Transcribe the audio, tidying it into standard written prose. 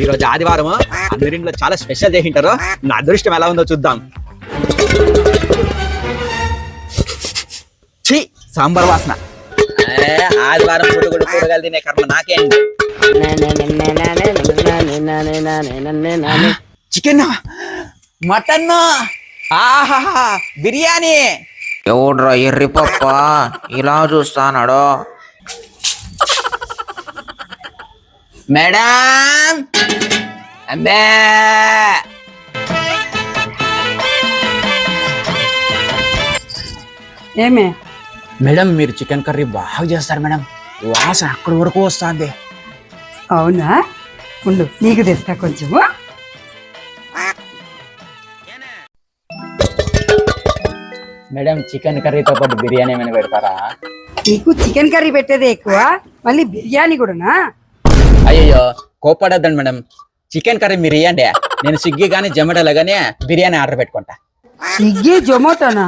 ఈరోజు ఆదివారం అందరింట్లో చాలా స్పెషల్ చేసింటారు. నా అదృష్టం ఎలా ఉందో చూద్దాం. ఛీ, సాంబార్ వాసన. ఆదివారం పూట కూడా కూరగాయలు తినే కర్మ నాకేంటి. చికెన్, మటన్, ఆహా బిర్యానీ. ఎవడ్రా ఎర్రి పప్ప ఇలా చూస్తానాడో? మేడం, అబ్బే ఏమే మేడం, మీరు చికెన్ కర్రీ బాగా చేస్తారు మేడం. వాసన అక్కడి వరకు వస్తుంది. అవునా, ఉండు నీకు తెస్తా కొంచెము. మేడం, చికెన్ కర్రీతో పాటు బిర్యానీ ఏమైనా పెడతారా? నీకు చికెన్ కర్రీ పెట్టేదే ఎక్కువ, మళ్ళీ బిర్యానీ కూడానా? అయ్యో కోపడద్దండి మేడం. చికెన్ కర్రీ మీరు ఇవ్వండి, నేను స్విగ్గీ కానీ జొమాటోలో కానీ బిర్యానీ ఆర్డర్ పెట్టుకుంటా. స్విగ్గీ జొమాటోనా?